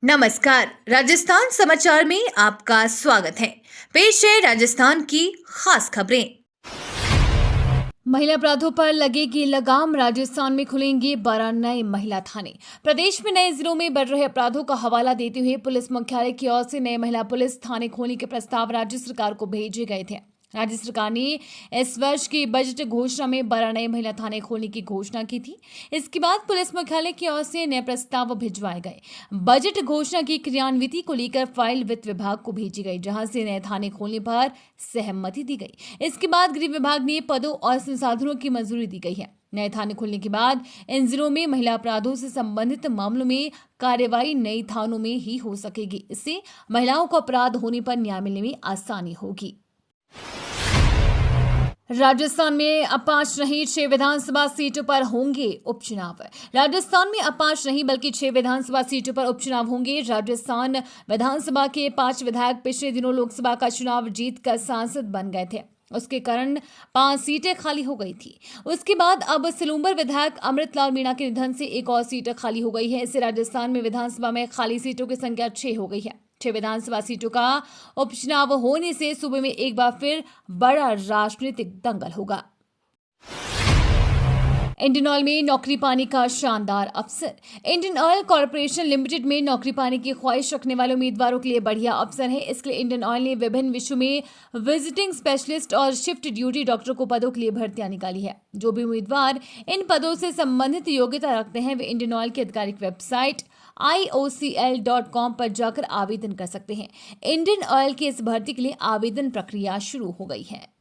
नमस्कार, राजस्थान समाचार में आपका स्वागत है। पेश है राजस्थान की खास खबरें। महिला अपराधों पर लगेगी लगाम, राजस्थान में खुलेंगे 12 नए महिला थाने। प्रदेश में नए जिलों में बढ़ रहे अपराधों का हवाला देते हुए पुलिस मुख्यालय की ओर से नए महिला पुलिस थाने खोलने के प्रस्ताव राज्य सरकार को भेजे गए थे। राज्य सरकार ने इस वर्ष की बजट घोषणा में 12 नए महिला थाने खोलने की घोषणा की थी। इसके बाद पुलिस मुख्यालय की ओर से नए प्रस्ताव भिजवाए गए। बजट घोषणा की क्रियान्विति को लेकर फाइल वित्त विभाग को भेजी गई, जहां से नए थाने खोलने पर सहमति दी गई। इसके बाद गृह विभाग ने पदों और संसाधनों की मंजूरी दी गई है। नए थाने खुलने के बाद इन जिलों में महिला अपराधों से संबंधित मामलों में कार्यवाही नई थानों में ही हो सकेगी। इससे महिलाओं को अपराध होने पर न्याय मिलने में आसानी होगी। राजस्थान में अब 5 नहीं 6 विधानसभा सीटों पर होंगे उपचुनाव। राजस्थान में अब 5 नहीं बल्कि 6 विधानसभा सीटों पर उपचुनाव होंगे। राजस्थान विधानसभा के 5 विधायक पिछले दिनों लोकसभा का चुनाव जीतकर सांसद बन गए थे। उसके कारण 5 सीटें खाली हो गई थी। उसके बाद अब सिलुम्बर विधायक अमृतलाल मीणा के निधन से एक और सीट खाली हो गई है। इससे राजस्थान में विधानसभा में खाली सीटों की संख्या 6 हो गई है। 6 विधानसभा सीटों का उपचुनाव होने से सूबे में एक बार फिर बड़ा राजनीतिक दंगल होगा। इंडियन ऑयल में नौकरी पाने का शानदार अवसर। इंडियन ऑयल कॉर्पोरेशन लिमिटेड में नौकरी पाने की ख्वाहिश रखने वाले उम्मीदवारों के लिए बढ़िया अवसर है। इसके लिए इंडियन ऑयल ने विभिन्न विषयों में विजिटिंग स्पेशलिस्ट और शिफ्ट ड्यूटी डॉक्टर को पदों के लिए भर्तियां निकाली है। जो भी उम्मीदवार इन पदों से संबंधित योग्यता रखते हैं वे इंडियन ऑयल की आधिकारिक वेबसाइट iocl.com पर जाकर आवेदन कर सकते हैं। इंडियन ऑयल की इस भर्ती के लिए आवेदन प्रक्रिया शुरू हो गई है।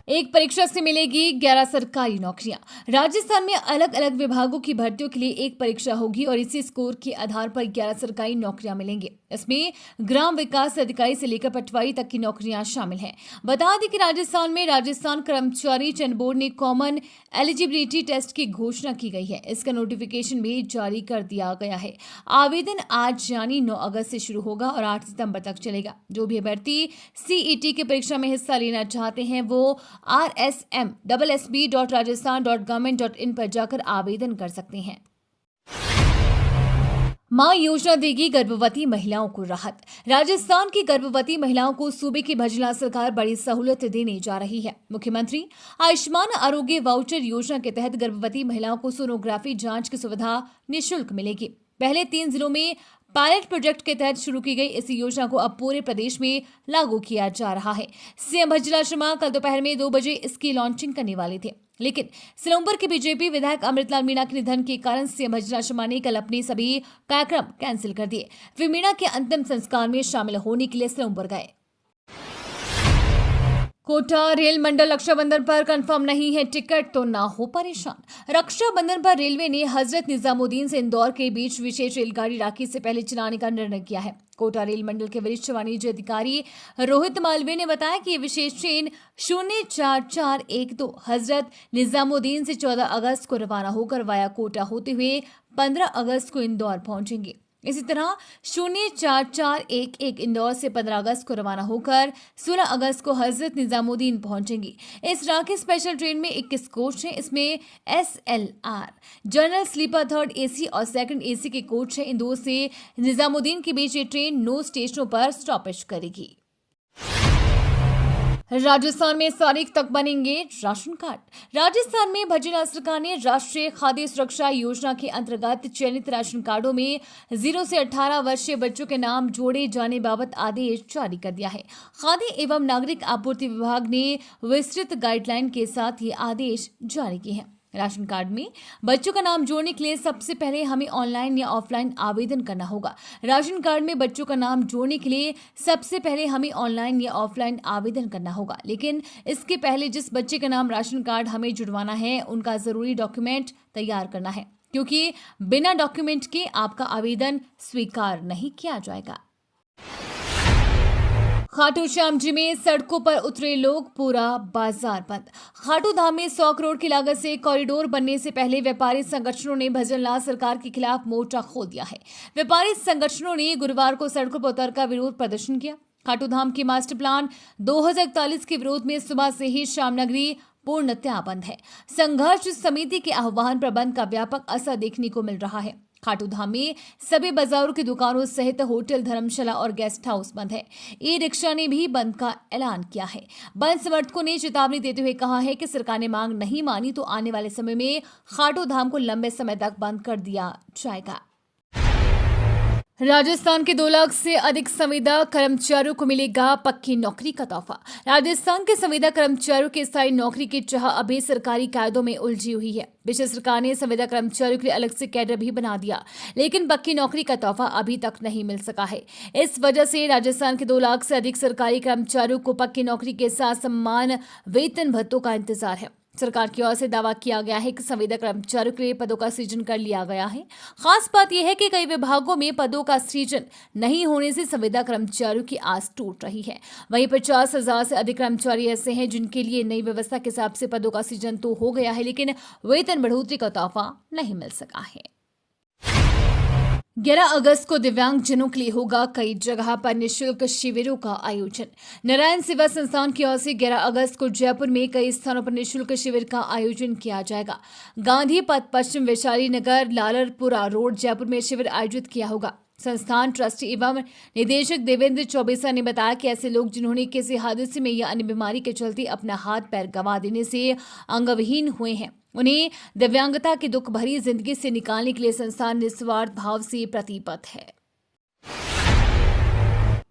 एक परीक्षा से मिलेगी 11 सरकारी नौकरियां। राजस्थान में अलग अलग विभागों की भर्तियों के लिए एक परीक्षा होगी और इसी स्कोर के आधार पर 11 सरकारी नौकरियां मिलेंगी। इसमें ग्राम विकास अधिकारी से लेकर पटवारी तक की नौकरियां शामिल हैं। बता दें कि राजस्थान में राजस्थान कर्मचारी चयन बोर्ड ने कॉमन एलिजिबिलिटी टेस्ट की घोषणा की गई है। इसका नोटिफिकेशन भी जारी कर दिया गया है। आवेदन आज यानी 9 अगस्त से शुरू होगा और 8 सितंबर तक चलेगा। जो भी अभ्यर्थी सीईटी की परीक्षा में हिस्सा लेना चाहते हैं वो rsm.sb.rajasthan.government.in पर जाकर आवेदन कर सकते हैं। मां योजना देगी गर्भवती महिलाओं को राहत। राजस्थान की गर्भवती महिलाओं को सूबे की भजला सरकार बड़ी सहूलत देने जा रही है। मुख्यमंत्री आयुष्मान आरोग्य वाउचर योजना के तहत गर्भवती महिलाओं को सोनोग्राफी जांच की सुविधा निःशुल्क मिलेगी। पहले 3 जिलों में पायलट प्रोजेक्ट के तहत शुरू की गई इस योजना को अब पूरे प्रदेश में लागू किया जा रहा है। सीएम भज्जला शर्मा कल दोपहर में 2 बजे इसकी लॉन्चिंग करने वाले थे, लेकिन सिलुम्बर के बीजेपी विधायक अमृतलाल मीणा के निधन के कारण सीएम भज्जला शर्मा ने कल अपने सभी कार्यक्रम कैंसिल कर दिए। वे मीणा के अंतिम संस्कार में शामिल होने के लिए सिलुम्बर गए। कोटा रेल मंडल रक्षाबंधन पर कंफर्म नहीं है टिकट, तो ना हो परेशान। रक्षाबंधन पर रेलवे ने हजरत निजामुद्दीन से इंदौर के बीच विशेष रेलगाड़ी राखी से पहले चलाने का निर्णय किया है। कोटा रेल मंडल के वरिष्ठ वाणिज्य अधिकारी रोहित मालवीय ने बताया कि ये विशेष ट्रेन 04412 हजरत निजामुद्दीन से 14 अगस्त को रवाना होकर वाया कोटा होते हुए 15 अगस्त को इंदौर पहुंचेंगे। इसी तरह 04411 इंदौर से 15 अगस्त को रवाना होकर 16 अगस्त को हजरत निजामुद्दीन पहुंचेंगी। इस राखी स्पेशल ट्रेन में 21 कोच हैं। इसमें SLR general sleeper 3rd AC और 2nd AC के कोच हैं। इंदौर से निजामुद्दीन के बीच ये ट्रेन 9 स्टेशनों पर स्टॉपेज करेगी। राजस्थान में इस तारीख तक बनेंगे राशन कार्ड। राजस्थान में भज्जला सरकार ने राष्ट्रीय खाद्य सुरक्षा योजना के अंतर्गत चयनित राशन कार्डों में 0 से 18 वर्षीय बच्चों के नाम जोड़े जाने बाबत आदेश जारी कर दिया है। खाद्य एवं नागरिक आपूर्ति विभाग ने विस्तृत गाइडलाइन के साथ ये आदेश जारी किए हैं। राशन कार्ड में बच्चों का नाम जोड़ने के लिए सबसे पहले हमें ऑनलाइन या ऑफलाइन आवेदन करना होगा। राशन कार्ड में बच्चों का नाम जोड़ने के लिए सबसे पहले हमें ऑनलाइन या ऑफलाइन आवेदन करना होगा, लेकिन इसके पहले जिस बच्चे का नाम राशन कार्ड हमें जुड़वाना है उनका जरूरी डॉक्यूमेंट तैयार करना है, क्योंकि बिना डॉक्यूमेंट के आपका आवेदन स्वीकार नहीं किया जाएगा। खाटू श्याम जी में सड़कों पर उतरे लोग, पूरा बाजार बंद। खाटू धाम में 100 करोड़ की लागत से कॉरिडोर बनने से पहले व्यापारी संगठनों ने भजनलाल सरकार के खिलाफ मोर्चा खोल दिया है। व्यापारी संगठनों ने गुरुवार को सड़कों पर उतरकर विरोध प्रदर्शन किया। खाटू धाम के मास्टर प्लान 2041 के विरोध में सुबह से ही श्यामनगरी पूर्णतया बंद है। संघर्ष समिति के आह्वान पर बंद का व्यापक असर देखने को मिल रहा है। खाटू धाम में सभी बाजारों की दुकानों सहित होटल, धर्मशाला और गेस्ट हाउस बंद है। ई रिक्शा ने भी बंद का ऐलान किया है। बंद समर्थकों ने चेतावनी देते हुए कहा है कि सरकार ने मांग नहीं मानी तो आने वाले समय में खाटू धाम को लंबे समय तक बंद कर दिया जाएगा। राजस्थान के 2 लाख से अधिक संविदा कर्मचारियों को मिलेगा पक्की नौकरी का तोहफा। राजस्थान के संविदा कर्मचारियों की स्थायी नौकरी की चाह अभी सरकारी कायदों में उलझी हुई है। पिछली सरकार ने संविदा कर्मचारियों के लिए अलग से कैडर भी बना दिया, लेकिन पक्की नौकरी का तोहफा अभी तक नहीं मिल सका है। इस वजह से राजस्थान के 2 लाख से अधिक सरकारी कर्मचारियों को पक्की नौकरी के साथ सम्मान वेतन भत्तों का इंतजार है। सरकार की ओर से दावा किया गया है कि संविदा कर्मचारियों के लिए पदों का सृजन कर लिया गया है। खास बात यह है कि कई विभागों में पदों का सृजन नहीं होने से संविदा कर्मचारियों की आस टूट रही है। वहीं 50,000 से अधिक कर्मचारी ऐसे हैं जिनके लिए नई व्यवस्था के हिसाब से पदों का सृजन तो हो गया है, लेकिन वेतन बढ़ोतरी का तोहफा नहीं मिल सका है। 11 अगस्त को दिव्यांगजनों के लिए होगा कई जगह पर निःशुल्क शिविरों का आयोजन। नारायण सेवा संस्थान की ओर से 11 अगस्त को जयपुर में कई स्थानों पर निःशुल्क शिविर का आयोजन किया जाएगा। गांधी पथ, पश्चिम वैशाली नगर, लालरपुरा रोड, जयपुर में शिविर आयोजित किया होगा। संस्थान ट्रस्टी एवं निदेशक देवेंद्र चौबेसा ने बताया कि ऐसे लोग जिन्होंने किसी हादसे में या अन्य बीमारी के चलते अपना हाथ पैर गंवा देने से अंगविहीन हुए हैं, उन्हें दिव्यांगता की दुख भरी जिंदगी से निकालने के लिए संस्थान निस्वार्थ भाव से प्रतिबद्ध है।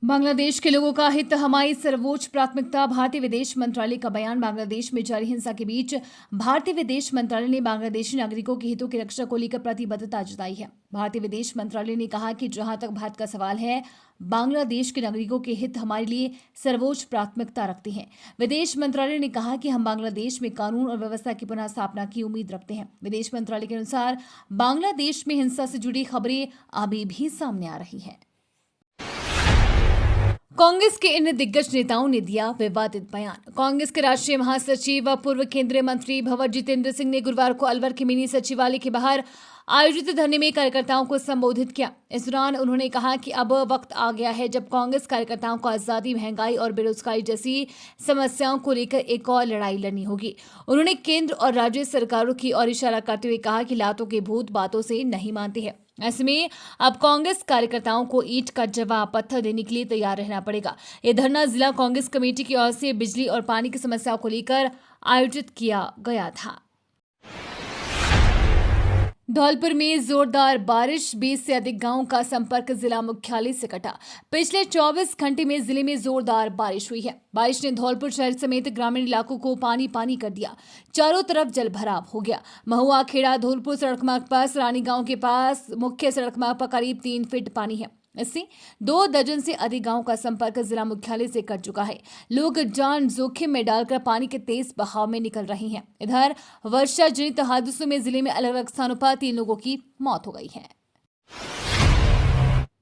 बांग्लादेश के लोगों का हित हमारी सर्वोच्च प्राथमिकता, भारतीय विदेश मंत्रालय का बयान। बांग्लादेश में जारी हिंसा के बीच भारतीय विदेश मंत्रालय ने बांग्लादेशी नागरिकों के हितों की रक्षा को लेकर प्रतिबद्धता जताई है। भारतीय विदेश मंत्रालय ने कहा कि जहां तक भारत का सवाल है, बांग्लादेश के नागरिकों के हित हमारे लिए सर्वोच्च प्राथमिकता रखते हैं। विदेश मंत्रालय ने कहा कि हम बांग्लादेश में कानून और व्यवस्था की पुनः स्थापना की उम्मीद रखते हैं। विदेश मंत्रालय के अनुसार बांग्लादेश में हिंसा से जुड़ी खबरें अभी भी सामने आ रही हैं। कांग्रेस के इन दिग्गज नेताओं ने दिया विवादित बयान। कांग्रेस के राष्ट्रीय महासचिव व पूर्व केंद्रीय मंत्री भंवर जितेंद्र सिंह ने गुरुवार को अलवर के मिनी सचिवालय के बाहर आयोजित धरने में कार्यकर्ताओं को संबोधित किया। इस दौरान उन्होंने कहा कि अब वक्त आ गया है जब कांग्रेस कार्यकर्ताओं को आजादी, महंगाई और बेरोजगारी जैसी समस्याओं को लेकर एक और लड़ाई लड़नी होगी। उन्होंने केंद्र और राज्य सरकारों की ओर इशारा करते हुए कहा कि लातों के भूत बातों से नहीं मानते हैं। ऐसे में अब कांग्रेस कार्यकर्ताओं को ईंट का जवाब पत्थर देने के लिए तैयार रहना पड़ेगा। यह धरना जिला कांग्रेस कमेटी की ओर से बिजली और पानी की समस्याओं को लेकर आयोजित किया गया था। धौलपुर में जोरदार बारिश, 20 से अधिक गांवों का संपर्क जिला मुख्यालय से कटा। पिछले 24 घंटे में जिले में जोरदार बारिश हुई है। बारिश ने धौलपुर शहर समेत ग्रामीण इलाकों को पानी पानी कर दिया। चारों तरफ जल भराव हो गया। महुआ खेड़ा धौलपुर सड़क मार्ग पर रानी गांव के पास मुख्य सड़क मार्ग पर करीब 3 फीट पानी है। इससे 2 दर्जन से अधिक गांवों का संपर्क जिला मुख्यालय से कट चुका है। लोग जान जोखिम में डालकर पानी के तेज बहाव में निकल रहे हैं। इधर वर्षा जनित हादसों में जिले में अलग अलग स्थानों पर 3 लोगों की मौत हो गई है।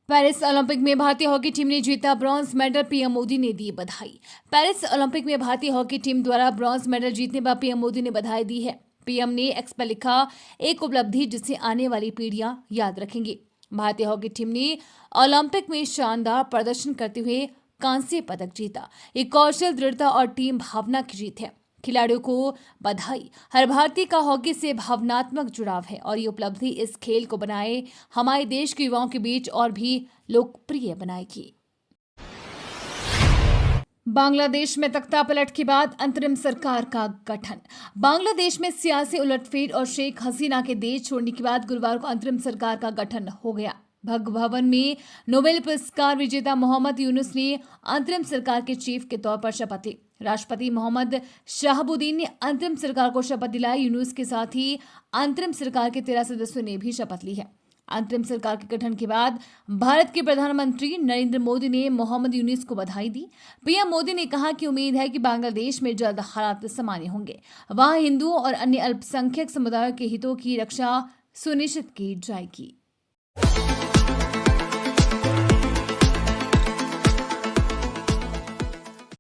पेरिस ओलंपिक में भारतीय हॉकी टीम ने जीता ब्रॉन्ज मेडल, पीएम मोदी ने दी बधाई। पेरिस ओलंपिक में भारतीय हॉकी टीम द्वारा ब्रॉन्ज मेडल जीतने पर पीएम मोदी ने बधाई दी है। पीएम ने एक्स पर लिखा, एक उपलब्धि जिसे आने वाली पीढ़ियां याद रखेंगी। भारतीय हॉकी टीम ने ओलंपिक में शानदार प्रदर्शन करते हुए कांस्य पदक जीता। ये कौशल, दृढ़ता और टीम भावना की जीत है। खिलाड़ियों को बधाई। हर भारतीय का हॉकी से भावनात्मक जुड़ाव है और ये उपलब्धि इस खेल को बनाए हमारे देश के युवाओं के बीच और भी लोकप्रिय बनाएगी। बांग्लादेश में तख्तापलट के बाद अंतरिम सरकार का गठन। बांग्लादेश में सियासी उलटफेर और शेख हसीना के देश छोड़ने के बाद गुरुवार को अंतरिम सरकार का गठन हो गया। भग भवन में नोबेल पुरस्कार विजेता मोहम्मद यूनुस ने अंतरिम सरकार के चीफ के तौर पर शपथ ली। राष्ट्रपति मोहम्मद शाहबुद्दीन ने अंतरिम सरकार को शपथ दिलाई। यूनुस के साथ ही अंतरिम सरकार के 13 सदस्यों ने भी शपथ ली है। अंतरिम सरकार के गठन के बाद भारत के प्रधानमंत्री नरेंद्र मोदी ने मोहम्मद यूनुस को बधाई दी। पीएम मोदी ने कहा कि उम्मीद है कि बांग्लादेश में जल्द हालात सामान्य होंगे। वहां हिंदुओं और अन्य अल्पसंख्यक समुदायों के हितों की रक्षा सुनिश्चित की जाएगी।